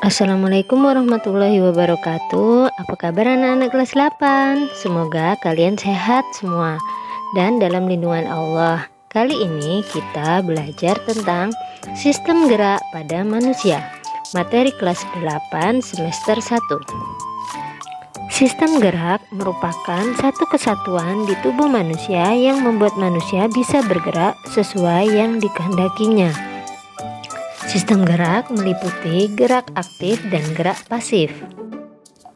Assalamualaikum warahmatullahi wabarakatuh. Apa kabar anak-anak kelas 8? Semoga kalian sehat semua dan dalam lindungan Allah. Kali ini kita belajar tentang sistem gerak pada manusia. Materi kelas 8 semester 1. Sistem gerak merupakan satu kesatuan di tubuh manusia yang membuat manusia bisa bergerak sesuai yang dikehendakinya. Sistem gerak meliputi gerak aktif dan gerak pasif.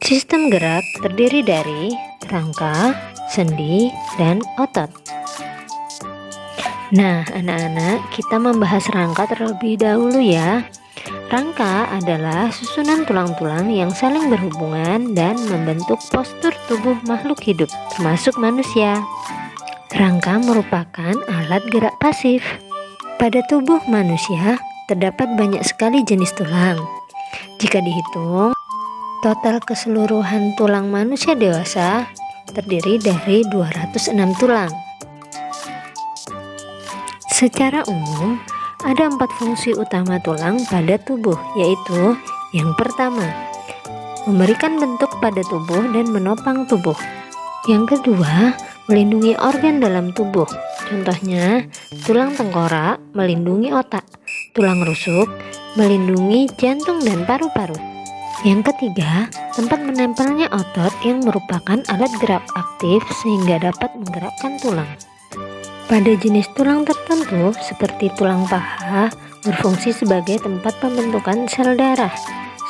Sistem gerak terdiri dari rangka, sendi, dan otot. Nah, anak-anak, kita membahas rangka terlebih dahulu ya. Rangka adalah susunan tulang-tulang yang saling berhubungan dan membentuk postur tubuh makhluk hidup, termasuk manusia. Rangka merupakan alat gerak pasif. Pada tubuh manusia terdapat banyak sekali jenis tulang. Jika dihitung, total keseluruhan tulang manusia dewasa terdiri dari 206 tulang. Secara umum, ada 4 fungsi utama tulang pada tubuh, yaitu yang pertama, memberikan bentuk pada tubuh dan menopang tubuh. Yang kedua, melindungi organ dalam tubuh. Contohnya, tulang tengkorak melindungi otak, tulang rusuk melindungi jantung dan paru-paru. Yang ketiga, tempat menempelnya otot yang merupakan alat gerak aktif sehingga dapat menggerakkan tulang. Pada jenis tulang tertentu seperti tulang paha berfungsi sebagai tempat pembentukan sel darah.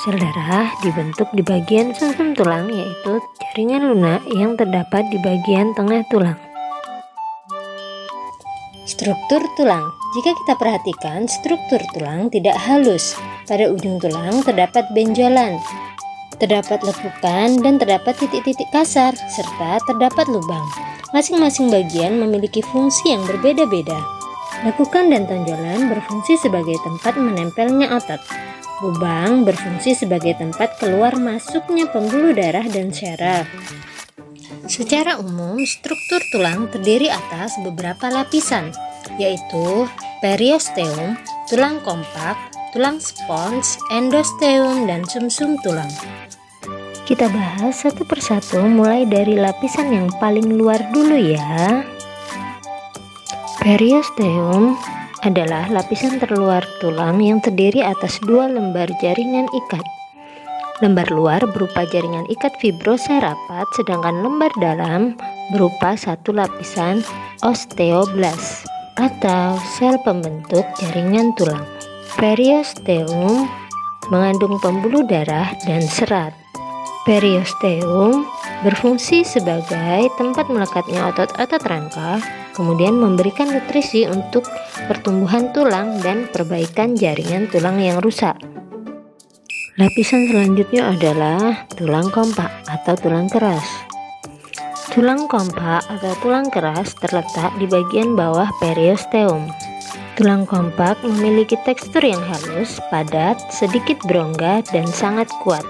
Sel darah dibentuk di bagian sumsum tulang, yaitu jaringan lunak yang terdapat di bagian tengah tulang. Struktur tulang. Jika kita perhatikan, struktur tulang tidak halus. Pada ujung tulang terdapat benjolan, terdapat lekukan, dan terdapat titik-titik kasar, serta terdapat lubang. Masing-masing bagian memiliki fungsi yang berbeda-beda. Lekukan dan tonjolan berfungsi sebagai tempat menempelnya otot. Lubang berfungsi sebagai tempat keluar masuknya pembuluh darah dan syaraf. Secara umum, struktur tulang terdiri atas beberapa lapisan, yaitu periosteum, tulang kompak, tulang spons, endosteum, dan sumsum tulang. Kita bahas satu persatu mulai dari lapisan yang paling luar dulu ya. Periosteum adalah lapisan terluar tulang yang terdiri atas 2 lembar jaringan ikat. Lembar luar berupa jaringan ikat fibrosa rapat, sedangkan lembar dalam berupa satu lapisan osteoblast atau sel pembentuk jaringan tulang. Periosteum mengandung pembuluh darah dan serat. Periosteum berfungsi sebagai tempat melekatnya otot-otot rangka, kemudian memberikan nutrisi untuk pertumbuhan tulang dan perbaikan jaringan tulang yang rusak. Lapisan selanjutnya adalah tulang kompak atau tulang keras. Tulang kompak atau tulang keras terletak di bagian bawah periosteum. Tulang kompak memiliki tekstur yang halus, padat, sedikit berongga, dan sangat kuat.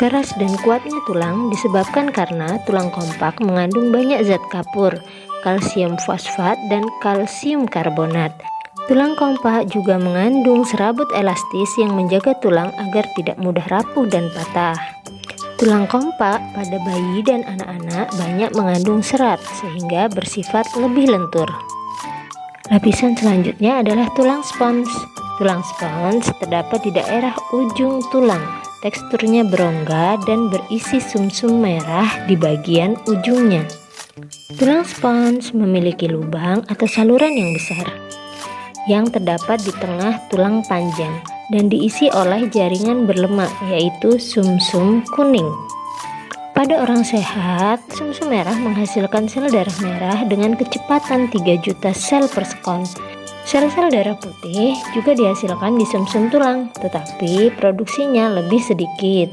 Keras dan kuatnya tulang disebabkan karena tulang kompak mengandung banyak zat kapur, kalsium fosfat, dan kalsium karbonat. Tulang kompak juga mengandung serabut elastis yang menjaga tulang agar tidak mudah rapuh dan patah. Tulang kompak pada bayi dan anak-anak banyak mengandung serat sehingga bersifat lebih lentur. Lapisan selanjutnya adalah tulang spons. Tulang spons terdapat di daerah ujung tulang. Teksturnya berongga dan berisi sumsum merah di bagian ujungnya. Tulang spons memiliki lubang atau saluran yang besar yang terdapat di tengah tulang panjang dan diisi oleh jaringan berlemak, yaitu sumsum kuning. Pada orang sehat, sumsum merah menghasilkan sel darah merah dengan kecepatan 3 juta sel per sekon. Sel-sel darah putih juga dihasilkan di sumsum tulang, tetapi produksinya lebih sedikit.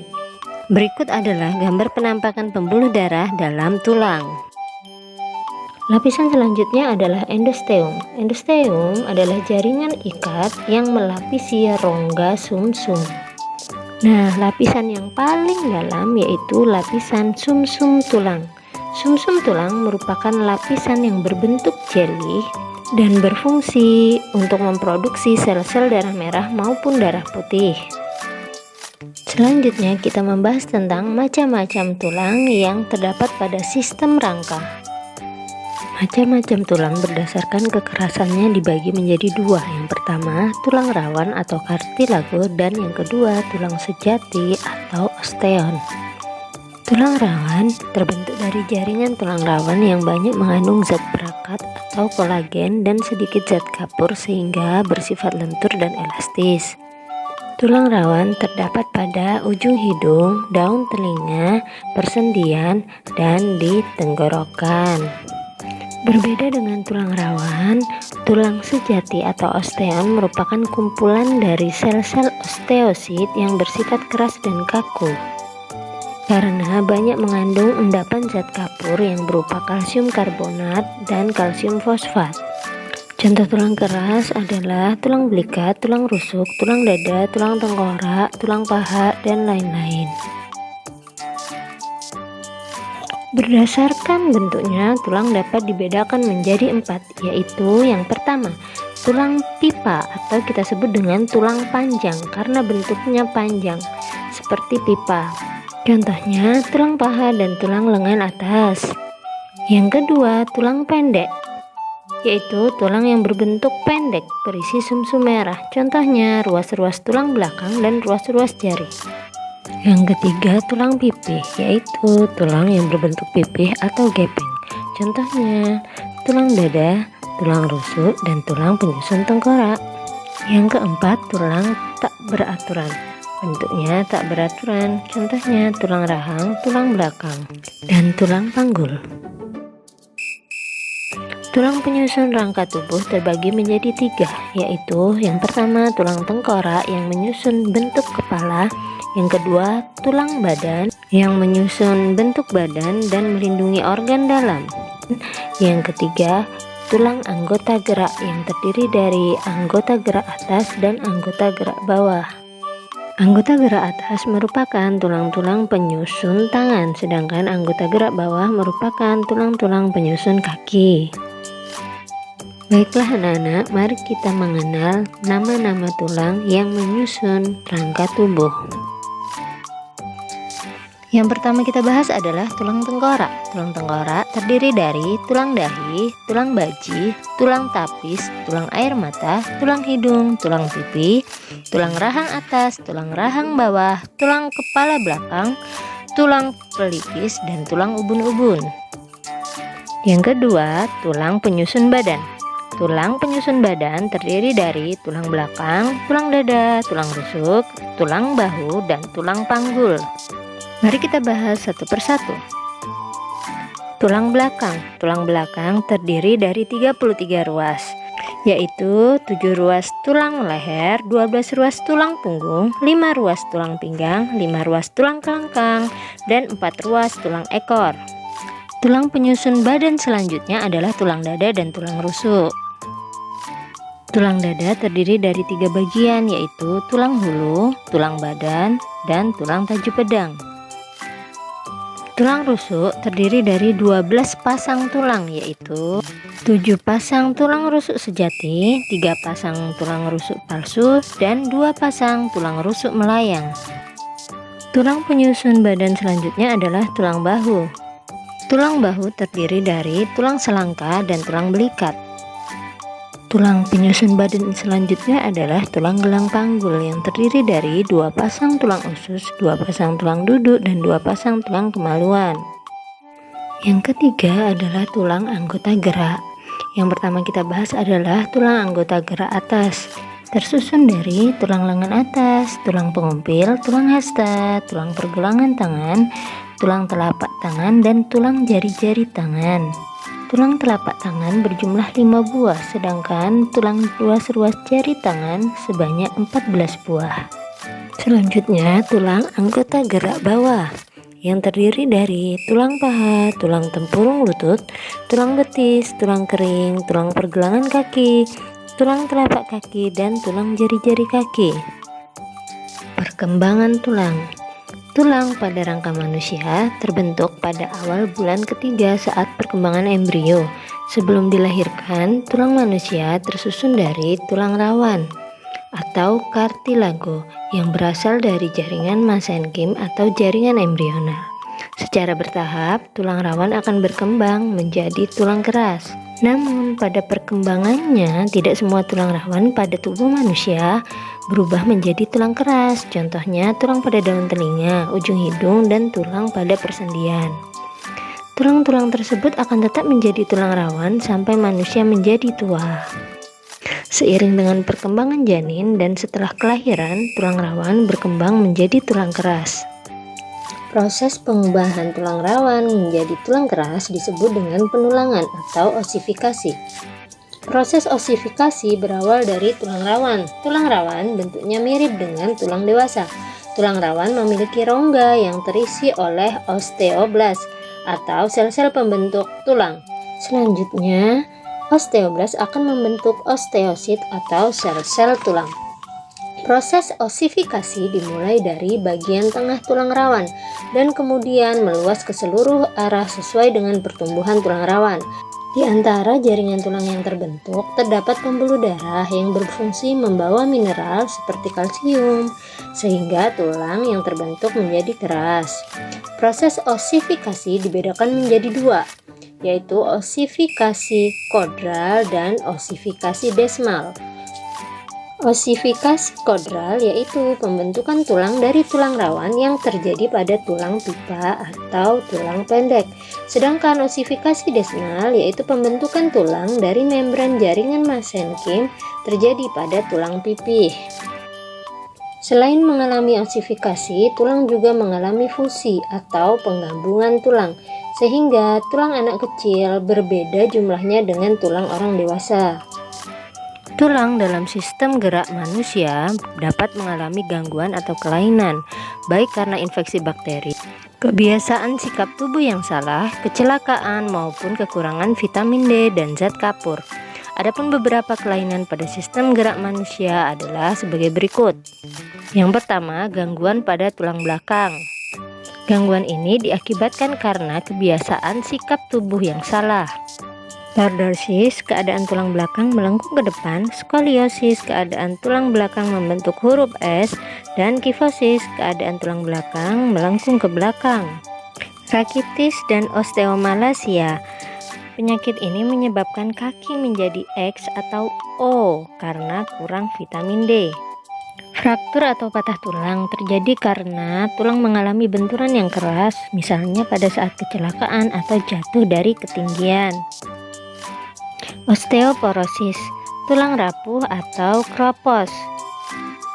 Berikut adalah gambar penampakan pembuluh darah dalam tulang. Lapisan selanjutnya adalah endosteum. Endosteum adalah jaringan ikat yang melapisi rongga sumsum. Nah, lapisan yang paling dalam yaitu lapisan sumsum tulang. Sumsum tulang merupakan lapisan yang berbentuk jeli dan berfungsi untuk memproduksi sel-sel darah merah maupun darah putih. Selanjutnya kita membahas tentang macam-macam tulang yang terdapat pada sistem rangka. Macam-macam tulang berdasarkan kekerasannya dibagi menjadi dua. Yang pertama, tulang rawan atau kartilago, dan yang kedua, tulang sejati atau osteon. Tulang rawan terbentuk dari jaringan tulang rawan yang banyak mengandung zat perekat atau kolagen dan sedikit zat kapur sehingga bersifat lentur dan elastis. Tulang rawan terdapat pada ujung hidung, daun telinga, persendian, dan di tenggorokan. Berbeda dengan tulang rawan, tulang sejati atau osteon merupakan kumpulan dari sel-sel osteosit yang bersifat keras dan kaku. Karena banyak mengandung endapan zat kapur yang berupa kalsium karbonat dan kalsium fosfat. Contoh tulang keras adalah tulang belikat, tulang rusuk, tulang dada, tulang tengkorak, tulang paha, dan lain-lain. Berdasarkan bentuknya, tulang dapat dibedakan menjadi 4, yaitu yang pertama, tulang pipa atau kita sebut dengan tulang panjang karena bentuknya panjang, seperti pipa. Contohnya, tulang paha dan tulang lengan atas. Yang kedua, tulang pendek, yaitu tulang yang berbentuk pendek berisi sumsum merah. Contohnya ruas-ruas tulang belakang dan ruas-ruas jari. Yang ketiga, tulang pipih, yaitu tulang yang berbentuk pipih atau gepeng. Contohnya tulang dada, tulang rusuk, dan tulang penyusun tengkorak. Yang keempat, tulang tak beraturan. Bentuknya tak beraturan. Contohnya tulang rahang, tulang belakang, dan tulang panggul. Tulang penyusun rangka tubuh terbagi menjadi 3, yaitu yang pertama tulang tengkorak yang menyusun bentuk kepala, yang kedua tulang badan yang menyusun bentuk badan dan melindungi organ dalam, yang ketiga tulang anggota gerak yang terdiri dari anggota gerak atas dan anggota gerak bawah. Anggota gerak atas merupakan tulang-tulang penyusun tangan, sedangkan anggota gerak bawah merupakan tulang-tulang penyusun kaki. Baiklah anak-anak, mari kita mengenal nama-nama tulang yang menyusun rangka tubuh. Yang pertama kita bahas adalah tulang tengkorak. Tulang tengkorak terdiri dari tulang dahi, tulang baji, tulang tapis, tulang air mata, tulang hidung, tulang pipi, tulang rahang atas, tulang rahang bawah, tulang kepala belakang, tulang pelipis, dan tulang ubun-ubun. Yang kedua, tulang penyusun badan. Tulang penyusun badan terdiri dari tulang belakang, tulang dada, tulang rusuk, tulang bahu, dan tulang panggul. Mari kita bahas satu persatu. Tulang belakang. Tulang belakang terdiri dari 33 ruas, yaitu 7 ruas tulang leher, 12 ruas tulang punggung, 5 ruas tulang pinggang, 5 ruas tulang kelengkang, dan 4 ruas tulang ekor. Tulang penyusun badan selanjutnya adalah tulang dada dan tulang rusuk. Tulang dada terdiri dari 3 bagian, yaitu tulang hulu, tulang badan, dan tulang taju pedang. Tulang rusuk terdiri dari 12 pasang tulang, yaitu 7 pasang tulang rusuk sejati, 3 pasang tulang rusuk palsu, dan 2 pasang tulang rusuk melayang. Tulang penyusun badan selanjutnya adalah tulang bahu. Tulang bahu terdiri dari tulang selangka dan tulang belikat. Tulang penyusun badan selanjutnya adalah tulang gelang panggul yang terdiri dari 2 pasang tulang usus, 2 pasang tulang duduk, dan 2 pasang tulang kemaluan. Yang ketiga adalah tulang anggota gerak. Yang pertama kita bahas adalah tulang anggota gerak atas, tersusun dari tulang lengan atas, tulang pengumpil, tulang hasta, tulang pergelangan tangan, tulang telapak tangan, dan tulang jari-jari tangan. Tulang telapak tangan berjumlah 5 buah, sedangkan tulang ruas-ruas jari tangan sebanyak 14 buah. Selanjutnya, tulang anggota gerak bawah yang terdiri dari tulang paha, tulang tempurung lutut, tulang betis, tulang kering, tulang pergelangan kaki, tulang telapak kaki, dan tulang jari-jari kaki. Perkembangan tulang. Tulang pada rangka manusia terbentuk pada awal bulan ketiga saat perkembangan embrio. Sebelum dilahirkan, tulang manusia tersusun dari tulang rawan atau kartilago yang berasal dari jaringan mesenkim atau jaringan embrional. Secara bertahap, tulang rawan akan berkembang menjadi tulang keras. Namun, pada perkembangannya, tidak semua tulang rawan pada tubuh manusia berubah menjadi tulang keras. Contohnya, tulang pada daun telinga, ujung hidung, dan tulang pada persendian. Tulang-tulang tersebut akan tetap menjadi tulang rawan sampai manusia menjadi tua. Seiring dengan perkembangan janin dan setelah kelahiran, tulang rawan berkembang menjadi tulang keras. Proses pengubahan tulang rawan menjadi tulang keras disebut dengan penulangan atau osifikasi. Proses osifikasi berawal dari tulang rawan. Tulang rawan bentuknya mirip dengan tulang dewasa. Tulang rawan memiliki rongga yang terisi oleh osteoblas atau sel-sel pembentuk tulang. Selanjutnya, osteoblas akan membentuk osteosit atau sel-sel tulang. Proses osifikasi dimulai dari bagian tengah tulang rawan dan kemudian meluas ke seluruh arah sesuai dengan pertumbuhan tulang rawan. Di antara jaringan tulang yang terbentuk, terdapat pembuluh darah yang berfungsi membawa mineral seperti kalsium, sehingga tulang yang terbentuk menjadi keras. Proses osifikasi dibedakan menjadi dua, yaitu osifikasi kodral dan osifikasi desmal. Osifikasi kodral yaitu pembentukan tulang dari tulang rawan yang terjadi pada tulang pipa atau tulang pendek. Sedangkan osifikasi desmal yaitu pembentukan tulang dari membran jaringan mesenkim terjadi pada tulang pipih. Selain mengalami osifikasi, tulang juga mengalami fusi atau penggabungan tulang, sehingga tulang anak kecil berbeda jumlahnya dengan tulang orang dewasa. Tulang dalam sistem gerak manusia dapat mengalami gangguan atau kelainan, baik karena infeksi bakteri, kebiasaan sikap tubuh yang salah, kecelakaan, maupun kekurangan vitamin D dan zat kapur. Adapun beberapa kelainan pada sistem gerak manusia adalah sebagai berikut. Yang pertama, gangguan pada tulang belakang. Gangguan ini diakibatkan karena kebiasaan sikap tubuh yang salah. Lordosis, keadaan tulang belakang melengkung ke depan, skoliosis, keadaan tulang belakang membentuk huruf S, dan kifosis, keadaan tulang belakang melengkung ke belakang. Rakitis dan osteomalacia. Penyakit ini menyebabkan kaki menjadi X atau O karena kurang vitamin D. Fraktur atau patah tulang terjadi karena tulang mengalami benturan yang keras, misalnya pada saat kecelakaan atau jatuh dari ketinggian. Osteoporosis, tulang rapuh atau kropos,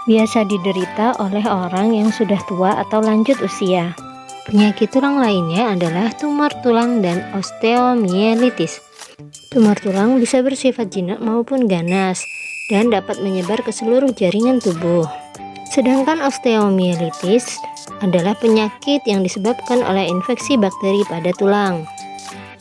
biasa diderita oleh orang yang sudah tua atau lanjut usia. Penyakit tulang lainnya adalah tumor tulang dan osteomielitis. Tumor tulang bisa bersifat jinak maupun ganas dan dapat menyebar ke seluruh jaringan tubuh. Sedangkan osteomielitis adalah penyakit yang disebabkan oleh infeksi bakteri pada tulang.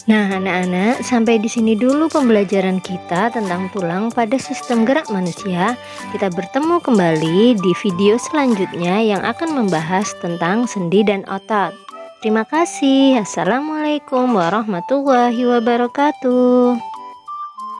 Nah, anak-anak, sampai di sini dulu pembelajaran kita tentang tulang pada sistem gerak manusia. Kita bertemu kembali di video selanjutnya yang akan membahas tentang sendi dan otot. Terima kasih. Assalamualaikum warahmatullahi wabarakatuh.